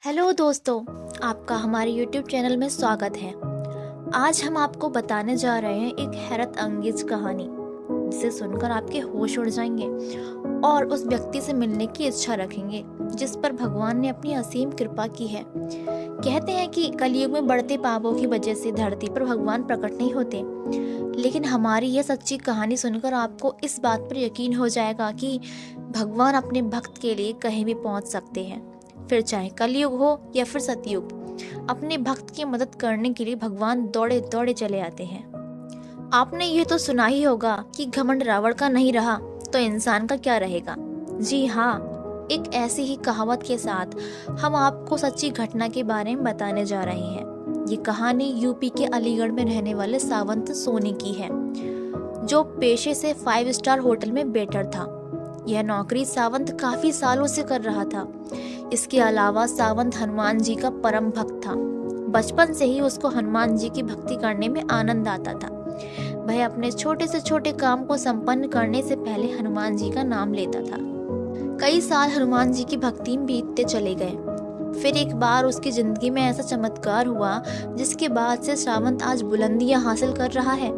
Hello दोस्तों, आपका हमारे YouTube चैनल में स्वागत है। आज हम आपको बताने जा रहे हैं एक हैरत अंगेज कहानी, जिसे सुनकर आपके होश उड़ जाएंगे और उस व्यक्ति से मिलने की इच्छा रखेंगे जिस पर भगवान ने अपनी असीम कृपा की है। कहते हैं कि कलयुग में बढ़ते पापों की वजह से धरती पर भगवान प्रकट नहीं होते, लेकिन हमारी यह सच्ची कहानी सुनकर आपको इस बात पर यकीन हो जाएगा कि भगवान अपने भक्त के लिए कहीं भी पहुंच सकते हैं, फिर चाहे कलयुग हो या फिर सतयुग। अपने भक्त की मदद करने के लिए भगवान दौड़े दौड़े चले आते हैं। आपने ये तो सुना ही होगा कि घमंड रावण का नहीं रहा तो इंसान का क्या रहेगा। जी हाँ, एक ऐसी ही कहावत के साथ हम आपको सच्ची घटना के बारे में बताने जा रहे हैं। ये कहानी यूपी के अलीगढ़ में रहने वाले सावंत सोनी की है, जो पेशे से 5 स्टार होटल में वेटर था। यह नौकरी सावंत काफी सालों से कर रहा था। इसके अलावा सावंत हनुमान जी का परम भक्त था। बचपन से ही उसको हनुमान जी की भक्ति करने में आनंद आता था। वह अपने छोटे से छोटे काम को संपन्न करने से पहले हनुमान जी का नाम लेता था। कई साल हनुमान जी की भक्ति में बीतते चले गए। फिर एक बार उसकी जिंदगी में ऐसा चमत्कार हुआ जिसके बाद से सावंत आज बुलंदियां हासिल कर रहा है।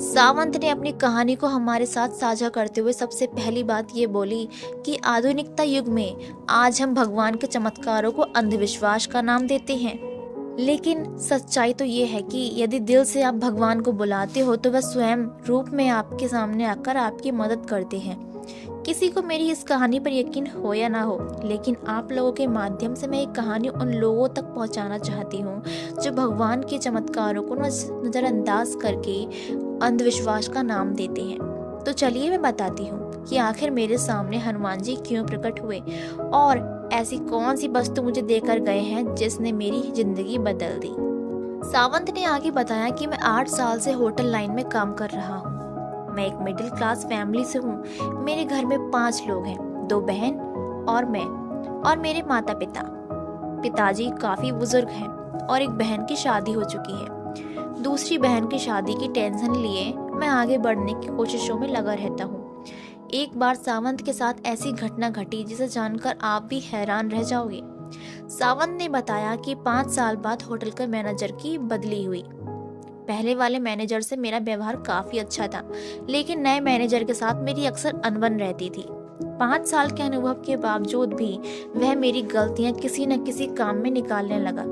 सावंत ने अपनी कहानी को हमारे साथ साझा करते हुए सबसे पहली बात ये बोली कि आधुनिकता युग में आज हम भगवान के चमत्कारों को अंधविश्वास का नाम देते हैं, लेकिन सच्चाई तो ये है कि यदि दिल से आप भगवान को बुलाते हो तो वह स्वयं रूप में आपके सामने आकर आपकी मदद करते हैं। किसी को मेरी इस कहानी पर यकीन हो या ना हो, लेकिन आप लोगों के माध्यम से मैं एक कहानी उन लोगों तक पहुंचाना चाहती हूं जो भगवान के चमत्कारों को नजरअंदाज करके अंधविश्वास का नाम देते हैं। तो चलिए मैं बताती हूँ कि आखिर मेरे सामने हनुमान जी क्यों प्रकट हुए और ऐसी कौन सी वस्तु मुझे देकर गए हैं जिसने मेरी जिंदगी बदल दी। सावंत ने आगे बताया कि मैं 8 साल से होटल लाइन में काम कर रहा हूँ। मैं एक मिडिल क्लास फैमिली से हूँ। मेरे घर में 5 लोग हैं, 2 बहन और मैं और मेरे माता पिता। पिताजी काफी बुजुर्ग हैं और एक बहन की शादी हो चुकी है। दूसरी बहन की शादी की टेंशन लिए मैं आगे बढ़ने की कोशिशों में लगा रहता हूँ। एक बार सावंत के साथ ऐसी घटना घटी जिसे जानकर आप भी हैरान रह जाओगे। सावंत ने बताया कि 5 साल बाद होटल के मैनेजर की बदली हुई। पहले वाले मैनेजर से मेरा व्यवहार काफी अच्छा था, लेकिन नए मैनेजर के साथ मेरी अक्सर अनबन रहती थी। 5 साल के अनुभव के बावजूद भी वह मेरी गलतियां किसी न किसी काम में निकालने लगा।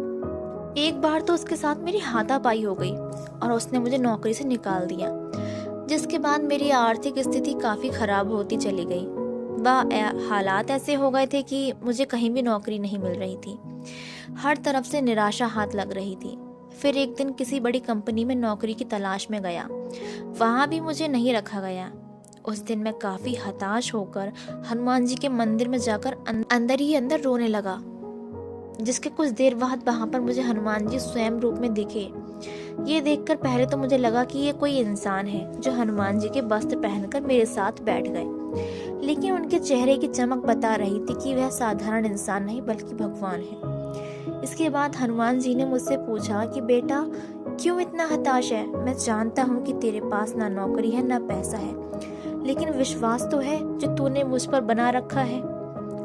एक बार तो उसके साथ मेरी हाथापाई हो गई और उसने मुझे नौकरी से निकाल दिया, जिसके बाद मेरी आर्थिक स्थिति काफी खराब होती चली गई। वह हालात ऐसे हो गए थे कि मुझे कहीं भी नौकरी नहीं मिल रही थी। हर तरफ से निराशा हाथ लग रही थी। फिर एक दिन किसी बड़ी कंपनी में नौकरी की तलाश में गया, वहां भी मुझे नहीं रखा गया। उस दिन मैं काफी हताश होकर हनुमान जी के मंदिर में जाकर अंदर ही अंदर रोने लगा, जिसके कुछ देर बाद वहां पर मुझे हनुमान जी स्वयं रूप में दिखे। ये देखकर पहले तो मुझे लगा कि ये कोई इंसान है जो हनुमान जी के वस्त्र पहनकर मेरे साथ बैठ गए, लेकिन उनके चेहरे की चमक बता रही थी कि वह साधारण इंसान नहीं बल्कि भगवान है। इसके बाद हनुमान जी ने मुझसे पूछा कि बेटा, क्यों इतना हताश है? मैं जानता हूँ कि तेरे पास ना नौकरी है ना पैसा है, लेकिन विश्वास तो है जो तूने मुझ पर बना रखा है।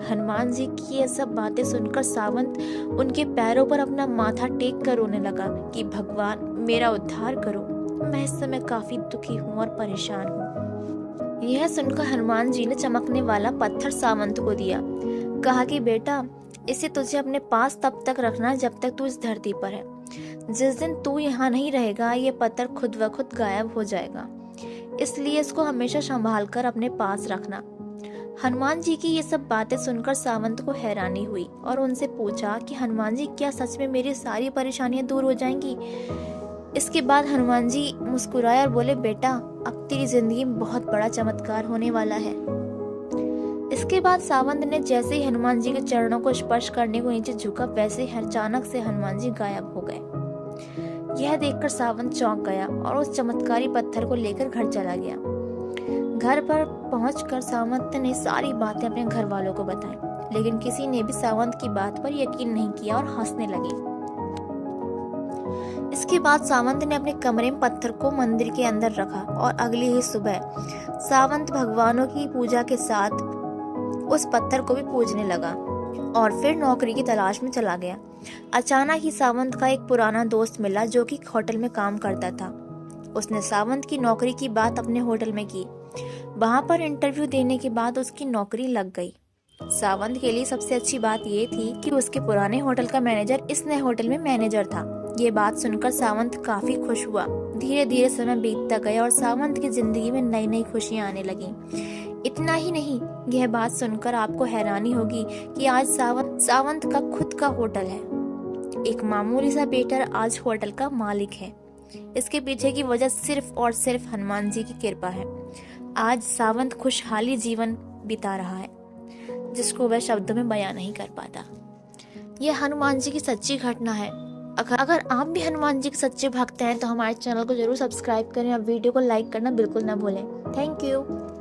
हनुमान जी की ये सब बातें सुनकर सावंत उनके पैरों पर अपना माथा टेक कर रोने लगा कि भगवान मेरा उद्धार करो, मैं इस समय काफी दुखी हूँ और परेशान हूँ। यह सुनकर हनुमान जी ने चमकने वाला पत्थर सावंत को दिया। कहा कि बेटा, इसे तुझे अपने पास तब तक रखना जब तक तू इस धरती पर है। जिस दिन तू यहाँ नहीं रहेगा ये पत्थर खुद व खुद गायब हो जाएगा, इसलिए इसको हमेशा संभाल कर अपने पास रखना। हनुमान जी की ये सब बातें सुनकर सावंत को हैरानी हुई और उनसे पूछा कि हनुमान जी, क्या सच में मेरी सारी परेशानियां दूर हो जाएंगी? इसके बाद हनुमान जी मुस्कुराए और बोले, बेटा, अब तेरी जिंदगी में बहुत बड़ा चमत्कार होने वाला है। इसके बाद सावंत ने जैसे ही हनुमान जी के चरणों को स्पर्श करने को नीचे झुका, वैसे ही अचानक से हनुमान जी गायब हो गए। यह देखकर सावंत चौंक गया और उस चमत्कारी पत्थर को लेकर घर चला गया। घर पर पहुंचकर सावंत ने सारी बातें अपने घर वालों को बताई, लेकिन किसी ने भी सावंत की बात पर यकीन नहीं किया और हंसने लगे। इसके बाद सावंत ने अपने कमरे में पत्थर को मंदिर के अंदर रखा और अगली ही सुबह सावंत भगवानों की पूजा के साथ उस पत्थर को भी पूजने लगा। और फिर नौकरी की तलाश में चला गया। अचानक ही सावंत का एक पुराना दोस्त मिला जो कि होटल में काम करता था। उसने सावंत की नौकरी की बात अपने होटल में की। वहां पर इंटरव्यू देने के बाद उसकी नौकरी लग गई। सावंत के लिए सबसे अच्छी बात ये थी कि उसके पुराने होटल का मैनेजर इस नए होटल में मैनेजर था। ये बात सुनकर सावंत काफी खुश हुआ। धीरे धीरे समय बीतता गया और सावंत की जिंदगी में नई नई खुशियां आने लगी। इतना ही नहीं, यह बात सुनकर आपको हैरानी होगी कि आज सावंत का खुद का होटल है। एक मामूली सा वेटर आज होटल का मालिक है। इसके पीछे की वजह सिर्फ और सिर्फ हनुमान जी की कृपा है। आज सावंत खुशहाली जीवन बिता रहा है जिसको वह शब्दों में बयां नहीं कर पाता। यह हनुमान जी की सच्ची घटना है। अगर आप भी हनुमान जी के सच्चे भक्त हैं तो हमारे चैनल को जरूर सब्सक्राइब करें और वीडियो को लाइक करना बिल्कुल ना भूलें। Thank you.